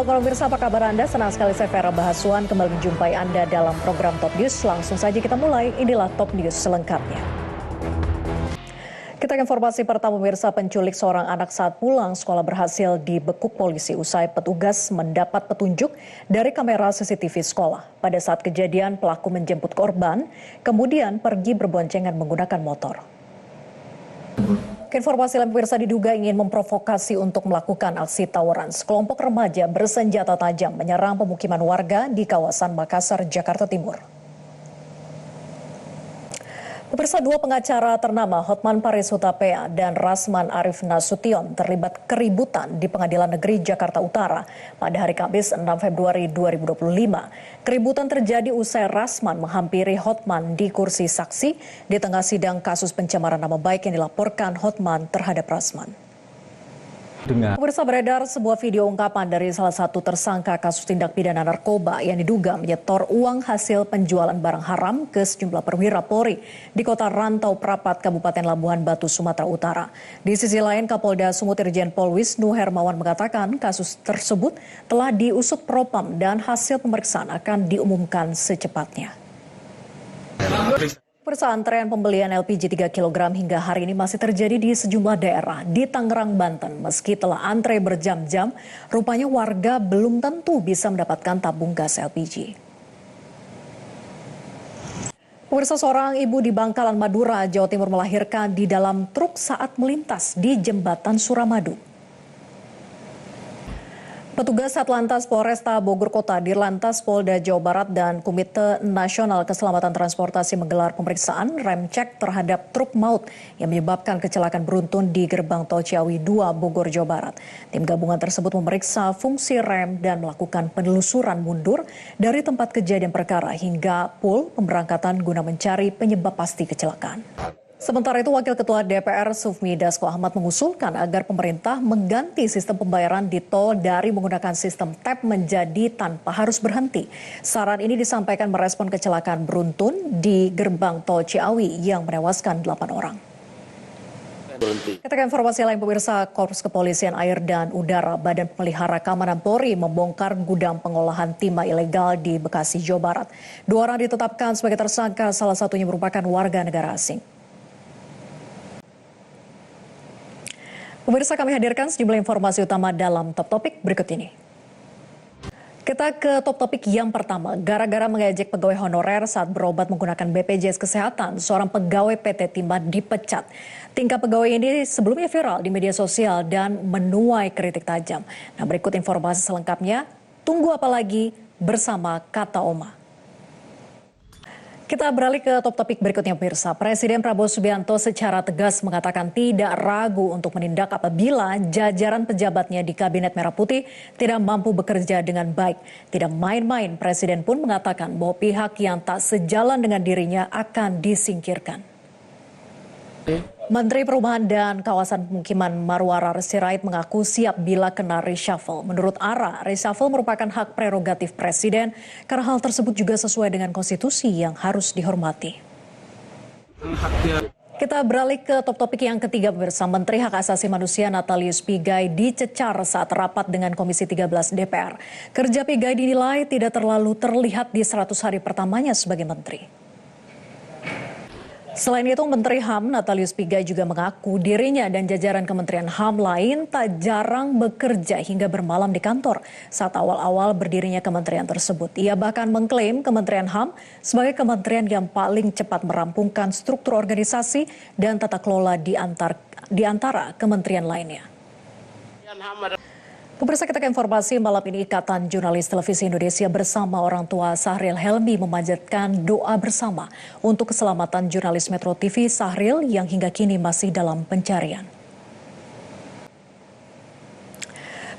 Selamat malam pemirsa, apa kabar Anda? Senang sekali saya Vera Bahaswan kembali menjumpai Anda dalam program Top News. Langsung saja kita mulai, inilah Top News selengkapnya. Kita ke informasi pertama pemirsa, penculik seorang anak saat pulang sekolah berhasil dibekuk polisi usai petugas mendapat petunjuk dari kamera CCTV sekolah. Pada saat kejadian pelaku menjemput korban, kemudian pergi berboncengan menggunakan motor. Informasi lain pemirsa, diduga ingin memprovokasi untuk melakukan aksi tawuran. Sekelompok remaja bersenjata tajam menyerang pemukiman warga di kawasan Makassar, Jakarta Timur. Pemirsa, dua pengacara ternama Hotman Paris Hutapea dan Rasman Arif Nasution terlibat keributan di Pengadilan Negeri Jakarta Utara pada hari Kamis 6 Februari 2025. Keributan terjadi usai Rasman menghampiri Hotman di kursi saksi di tengah sidang kasus pencemaran nama baik yang dilaporkan Hotman terhadap Rasman. Pemirsa, beredar sebuah video ungkapan dari salah satu tersangka kasus tindak pidana narkoba yang diduga menyetor uang hasil penjualan barang haram ke sejumlah perwira Polri di kota Rantau Prapat, Kabupaten Labuhan Batu, Sumatera Utara. Di sisi lain, Kapolda Sumut Irjen Pol Wisnu Hermawan mengatakan kasus tersebut telah diusut Propam dan hasil pemeriksaan akan diumumkan secepatnya. Antrean pembelian LPG 3 kg hingga hari ini masih terjadi di sejumlah daerah di Tangerang, Banten. Meski telah antre berjam-jam, rupanya warga belum tentu bisa mendapatkan tabung gas LPG. Pemirsa, seorang ibu di Bangkalan, Madura, Jawa Timur melahirkan di dalam truk saat melintas di Jembatan Suramadu. Petugas Satlantas Polresta Bogor Kota, Dirlantas Polda Jawa Barat dan Komite Nasional Keselamatan Transportasi menggelar pemeriksaan rem cek terhadap truk maut yang menyebabkan kecelakaan beruntun di gerbang tol Ciawi 2 Bogor, Jawa Barat. Tim gabungan tersebut memeriksa fungsi rem dan melakukan penelusuran mundur dari tempat kejadian perkara hingga pool pemberangkatan guna mencari penyebab pasti kecelakaan. Sementara itu, Wakil Ketua DPR Sufmi Dasko Ahmad mengusulkan agar pemerintah mengganti sistem pembayaran di tol dari menggunakan sistem tap menjadi tanpa harus berhenti. Saran ini disampaikan merespon kecelakaan beruntun di gerbang tol Ciawi yang menewaskan 8 orang. Kita ke informasi lain pemirsa, Korps Kepolisian Air dan Udara Badan Pemelihara Keamanan Polri membongkar gudang pengolahan timah ilegal di Bekasi, Jawa Barat. 2 orang ditetapkan sebagai tersangka, salah satunya merupakan warga negara asing. Pemirsa, kami hadirkan sejumlah informasi utama dalam Top Topik berikut ini. Kita ke Top Topik yang pertama. Gara-gara mengejek pegawai honorer saat berobat menggunakan BPJS Kesehatan, seorang pegawai PT Timah dipecat. Tingkah pegawai ini sebelumnya viral di media sosial dan menuai kritik tajam. Nah, berikut informasi selengkapnya. Tunggu apa lagi bersama Kata Oma. Kita beralih ke Top Topik berikutnya pemirsa. Presiden Prabowo Subianto secara tegas mengatakan tidak ragu untuk menindak apabila jajaran pejabatnya di Kabinet Merah Putih tidak mampu bekerja dengan baik. Tidak main-main, Presiden pun mengatakan bahwa pihak yang tak sejalan dengan dirinya akan disingkirkan. Menteri Perumahan dan Kawasan Pemukiman Marwara Sirait mengaku siap bila kena reshuffle. Menurut Ara, reshuffle merupakan hak prerogatif Presiden karena hal tersebut juga sesuai dengan konstitusi yang harus dihormati. Kita beralih ke Top Topik yang ketiga pemirsa. Menteri Hak Asasi Manusia Natalius Pigai dicecar saat rapat dengan Komisi 13 DPR. Kerja Pigai dinilai tidak terlalu terlihat di 100 hari pertamanya sebagai menteri. Selain itu, Menteri HAM Natalius Pigai juga mengaku dirinya dan jajaran Kementerian HAM lain tak jarang bekerja hingga bermalam di kantor saat awal-awal berdirinya kementerian tersebut. Ia bahkan mengklaim Kementerian HAM sebagai kementerian yang paling cepat merampungkan struktur organisasi dan tata kelola di antara kementerian lainnya. Pemirsa, kita ke informasi malam ini. Ikatan Jurnalis Televisi Indonesia bersama orang tua Sahril Helmi memanjatkan doa bersama untuk keselamatan jurnalis Metro TV Sahril yang hingga kini masih dalam pencarian.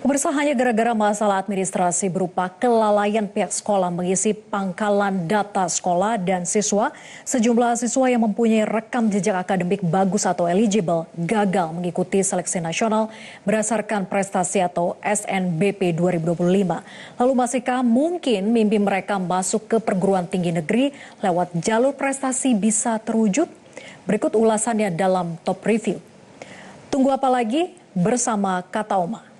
Pemirsa, hanya gara-gara masalah administrasi berupa kelalaian pihak sekolah mengisi pangkalan data sekolah dan siswa, sejumlah siswa yang mempunyai rekam jejak akademik bagus atau eligible gagal mengikuti seleksi nasional berdasarkan prestasi atau SNBP 2025. Lalu masihkah mungkin mimpi mereka masuk ke perguruan tinggi negeri lewat jalur prestasi bisa terwujud? Berikut ulasannya dalam Top Review. Tunggu apa lagi bersama Kata Oma.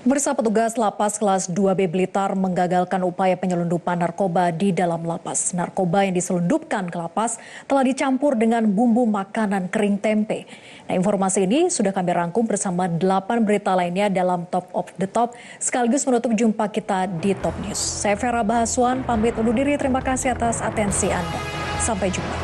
Pemirsa, petugas lapas kelas 2B Blitar menggagalkan upaya penyelundupan narkoba di dalam lapas. Narkoba yang diselundupkan ke lapas telah dicampur dengan bumbu makanan kering tempe. Nah, informasi ini sudah kami rangkum bersama 8 berita lainnya dalam Top of the Top, sekaligus menutup jumpa kita di Top News. Saya Vera Bahaswan, pamit undur diri. Terima kasih atas atensi Anda. Sampai jumpa.